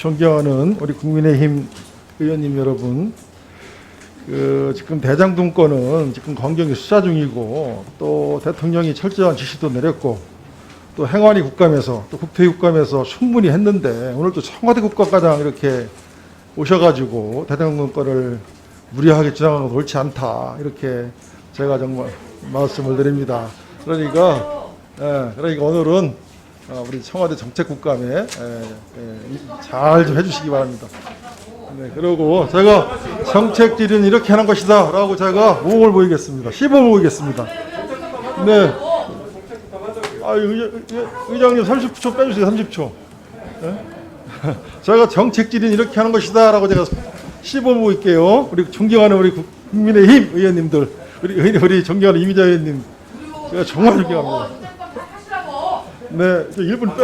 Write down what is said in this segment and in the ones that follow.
존경하는 우리 국민의힘 의원님 여러분, 지금 대장동 건은 지금 검경이 수사 중이고 또 대통령이 철저한 지시도 내렸고 또 행안위 국감에서 또 국회의 국감에서 충분히 했는데 오늘 또 청와대 국감과장 이렇게 오셔가지고 대장동 건을 무리하게 주장하는 건 옳지 않다, 이렇게 제가 정말 말씀을 드립니다. 그러니까 오늘은 우리 청와대 정책국감에 잘 좀 해주시기 바랍니다. 네, 그리고 제가 정책질은 이렇게 하는 것이다 라고 제가 모범을 보이겠습니다. 시범을 보이겠습니다. 네. 의장님 30초 빼주세요. 30초. 네? 제가 정책질은 이렇게 하는 것이다 라고 제가 시범을 보일게요. 우리 존경하는 우리 국민의힘 의원님들, 우리 존경하는 이미자 의원님, 제가 정말 존경합니다. 네, 1분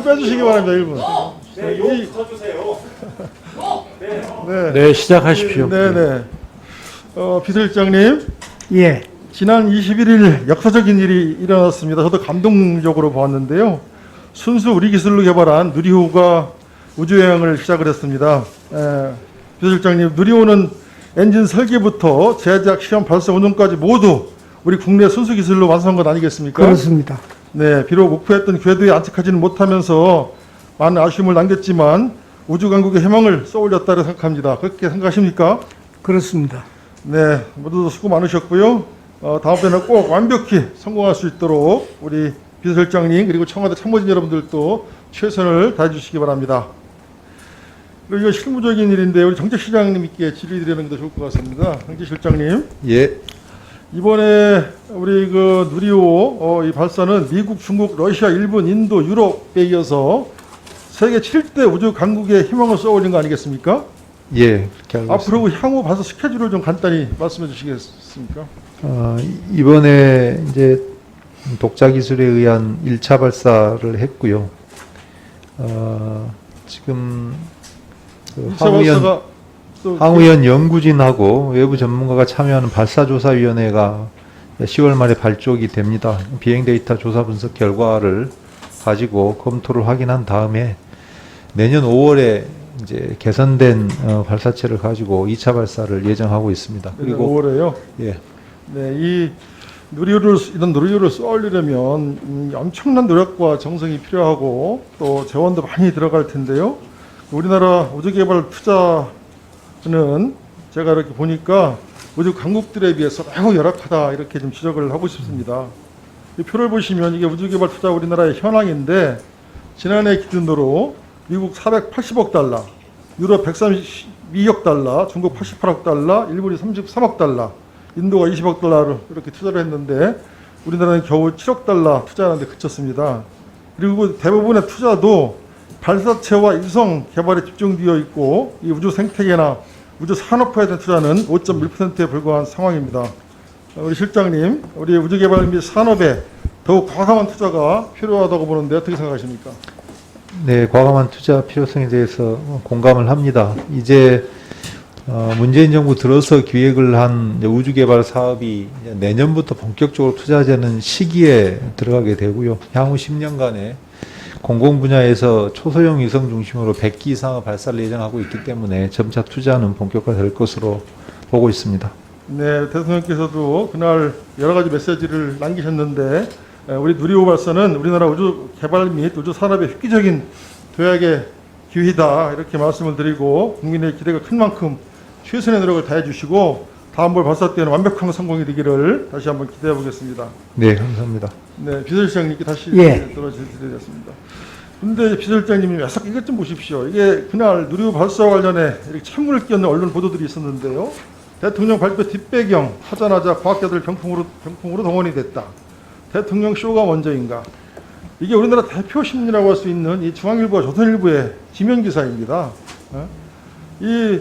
빼주시기 바랍니다. 1분. 네, 용 쳐주세요. 네, 시작하십시오. 네네. 비서실장님. 예. 지난 21일 역사적인 일이 일어났습니다. 저도 감동적으로 보았는데요. 순수 우리 기술로 개발한 누리호가 우주여행을 시작을 했습니다. 비서실장님, 누리호는 엔진 설계부터 제작, 시험, 발사, 운영까지 모두 우리 국내 순수 기술로 완성한 것 아니겠습니까? 그렇습니다. 네, 비록 목표했던 궤도에 안착하지는 못하면서 많은 아쉬움을 남겼지만 우주강국의 희망을 쏘올렸다고 생각합니다. 그렇게 생각하십니까? 그렇습니다. 네, 모두 수고 많으셨고요. 다음번에는 꼭 완벽히 성공할 수 있도록 우리 비서실장님 그리고 청와대 참모진 여러분들도 최선을 다해 주시기 바랍니다. 그리고 이거 실무적인 일인데 우리 정책실장님께 질의 드리는 게 더 좋을 것 같습니다. 정책실장님. 예. 이번에 우리 누리호 이 발사는 미국, 중국, 러시아, 일본, 인도, 유럽에 이어서 세계 7대 우주 강국의 희망을 쏘아올린 거 아니겠습니까? 예. 그렇게 알고 앞으로 있습니다. 향후 발사 스케줄을 좀 간단히 말씀해 주시겠습니까? 이번에 이제 독자 기술에 의한 1차 발사를 했고요. 지금 항우연 연구진하고 외부 전문가가 참여하는 발사조사위원회가 10월 말에 발족이 됩니다. 비행 데이터 조사 분석 결과를 가지고 검토를 확인한 다음에 내년 5월에 이제 개선된 발사체를 가지고 2차 발사를 예정하고 있습니다. 그리고 5월에요. 예. 네, 이런 누리호를 쏘아올리려면 엄청난 노력과 정성이 필요하고 또 재원도 많이 들어갈 텐데요. 우리나라 우주개발 투자는 제가 이렇게 보니까 우주 강국들에 비해서 매우 열악하다, 이렇게 좀 지적을 하고 싶습니다. 이 표를 보시면 이게 우주개발 투자 우리나라의 현황인데 지난해 기준으로 미국 480억 달러, 유럽 132억 달러, 중국 88억 달러, 일본이 33억 달러, 인도가 20억 달러를 이렇게 투자를 했는데 우리나라는 겨우 7억 달러 투자하는데 그쳤습니다. 그리고 대부분의 투자도 발사체와 위성 개발에 집중되어 있고 이 우주 생태계나 우주 산업화에 대한 투자는 5.1%에 불과한 상황입니다. 우리 실장님, 우리 우주개발 및 산업에 더욱 과감한 투자가 필요하다고 보는데 어떻게 생각하십니까? 네, 과감한 투자 필요성에 대해서 공감을 합니다. 이제 문재인 정부 들어서 기획을 한 우주개발 사업이 내년부터 본격적으로 투자되는 시기에 들어가게 되고요. 향후 10년간에 공공 분야에서 초소형 위성 중심으로 100기 이상의 발사를 예정하고 있기 때문에 점차 투자는 본격화될 것으로 보고 있습니다. 네, 대통령께서도 그날 여러 가지 메시지를 남기셨는데 우리 누리호 발사는 우리나라 우주 개발 및 우주 산업의 획기적인 도약의 기회다, 이렇게 말씀을 드리고 국민의 기대가 큰 만큼 최선의 노력을 다해 주시고 다음번 발사 때는 완벽한 성공이 되기를 다시 한번 기대해 보겠습니다. 네, 감사합니다. 네, 비서실장님께 다시 들어드리겠습니다. 그런데 비서실장님, 이것 좀 보십시오. 이게 그날 누리호 발사 관련해 이렇게 찬물을 끼얹는 언론 보도들이 있었는데요. 대통령 발표 뒷배경 하자마자 과학자들 병풍으로 동원이 됐다. 대통령 쇼가 먼저인가? 이게 우리나라 대표 신문이라고 할 수 있는 이 중앙일보와 조선일보의 지면 기사입니다. 이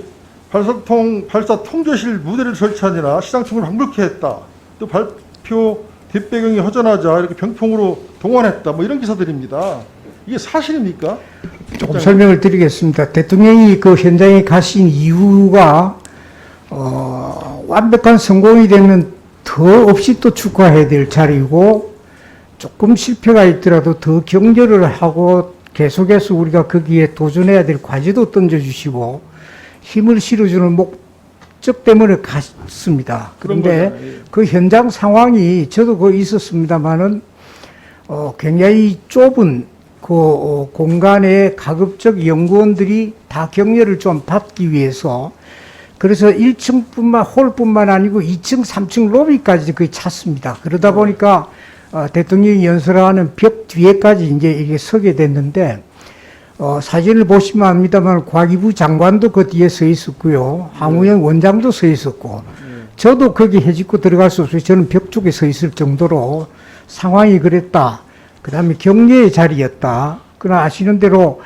발사 통제실 무대를 설치하느라 시장총을 방불케 했다. 또 발표 뒷배경이 허전하자 이렇게 병풍으로 동원했다. 뭐 이런 기사들입니다. 이게 사실입니까? 조금 설명을 드리겠습니다. 대통령이 그 현장에 가신 이유가 완벽한 성공이 되면 더 없이 또 축하해야 될 자리이고 조금 실패가 있더라도 더 격려를 하고 계속해서 우리가 거기에 도전해야 될 과제도 던져주시고 힘을 실어주는 목적 때문에 갔습니다. 그런데 그런 거잖아요. 예. 그 현장 상황이 저도 거기 있었습니다만은 굉장히 좁은 그 공간에 가급적 연구원들이 다 격려를 좀 받기 위해서 그래서 1층뿐만 홀뿐만 아니고 2층, 3층 로비까지 거의 찼습니다. 그러다 보니까 대통령이 연설하는 벽 뒤에까지 이제 이게 서게 됐는데 사진을 보시면 압니다만 과기부 장관도 그 뒤에 서 있었고요. 황우영 원장도 서 있었고 저도 거기 해집고 들어갈 수 없어요. 저는 벽 쪽에 서 있을 정도로 상황이 그랬다. 그 다음에 격려의 자리였다. 그러나 아시는 대로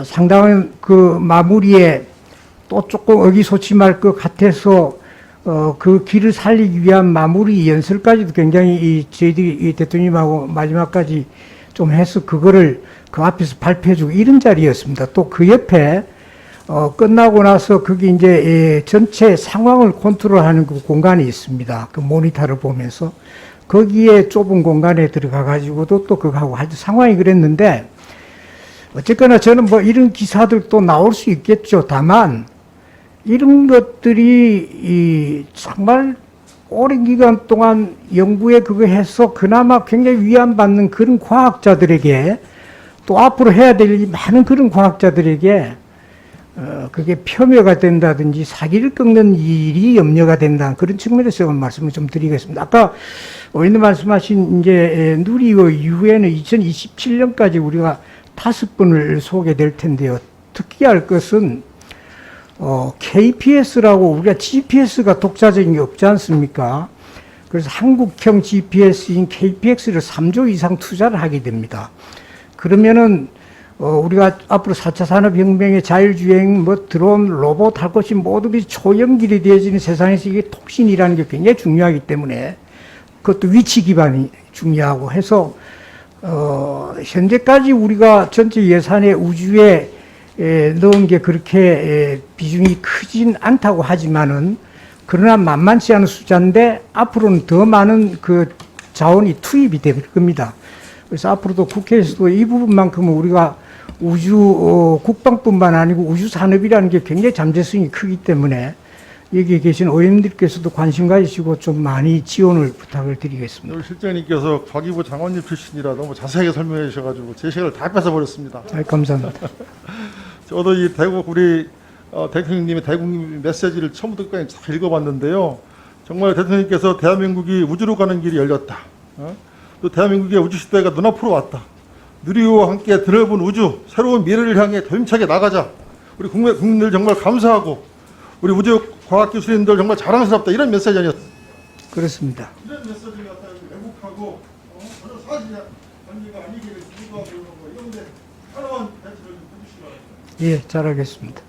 상당한 그 마무리에 또 조금 의기소침할 것 같아서 그 길을 살리기 위한 마무리 연설까지도 굉장히 저희들이 이 대통령님하고 마지막까지 좀 해서 그거를 그 앞에서 발표해주고 이런 자리였습니다. 또 그 옆에 끝나고 나서 거기 이제 전체 상황을 컨트롤하는 그 공간이 있습니다. 그 모니터를 보면서 거기에 좁은 공간에 들어가 가지고도 또 그거하고 아주 상황이 그랬는데 어쨌거나 저는 뭐 이런 기사들도 나올 수 있겠죠. 다만 이런 것들이 정말 오랜 기간 동안 연구에 그거 해서 그나마 굉장히 위안받는 그런 과학자들에게 또 앞으로 해야 될 많은 그런 과학자들에게 그게 폄훼가 된다든지 사기를 꺾는 일이 염려가 된다 그런 측면에서 말씀을 좀 드리겠습니다. 아까 의원님 말씀하신 이제 누리호 이후에는 2027년까지 우리가 5번을 소개될 텐데요. 특이할 것은 KPS라고 우리가 GPS가 독자적인 게 없지 않습니까? 그래서 한국형 GPS인 KPX를 3조 이상 투자를 하게 됩니다. 그러면은 우리가 앞으로 4차 산업혁명의 자율주행, 뭐 드론, 로봇 할 것이 모두 초연결이 되어지는 세상에서 이게 통신이라는 게 굉장히 중요하기 때문에 그것도 위치 기반이 중요하고 해서 현재까지 우리가 전체 예산의 우주에 넣은 게 그렇게 비중이 크진 않다고 하지만은 그러나 만만치 않은 숫자인데 앞으로는 더 많은 그 자원이 투입이 될 겁니다. 그래서 앞으로도 국회에서도 이 부분만큼은 우리가 우주 국방뿐만 아니고 우주 산업이라는 게 굉장히 잠재성이 크기 때문에 여기에 계신 의원님들께서도 관심 가지시고 좀 많이 지원을 부탁을 드리겠습니다. 오늘 실장님께서 과기부 장관님 출신이라 너무 자세하게 설명해 주셔가지고 제 시간을 다 뺏어버렸습니다. 감사합니다. 저도 이 대국 우리 대통령님의 대국민 메시지를 처음부터 끝까지 잘 읽어봤는데요. 정말 대통령님께서 대한민국이 우주로 가는 길이 열렸다. 또 대한민국의 우주 시대가 눈앞으로 왔다. 누리호와 함께 드넓은 우주, 새로운 미래를 향해 더 힘차게 나가자. 우리 국민들 정말 감사하고 우리 우주 과학기술인들 정말 자랑스럽다. 이런 메시지 아니었습니까? 그렇습니다. 이런 메시지를 갖다가 왜곡하고 전혀 사실이 관계가 아니기를 기도하고 이런 거 이런데 하나만 대처를 좀 해주시기 바랍니다. 예, 잘하겠습니다.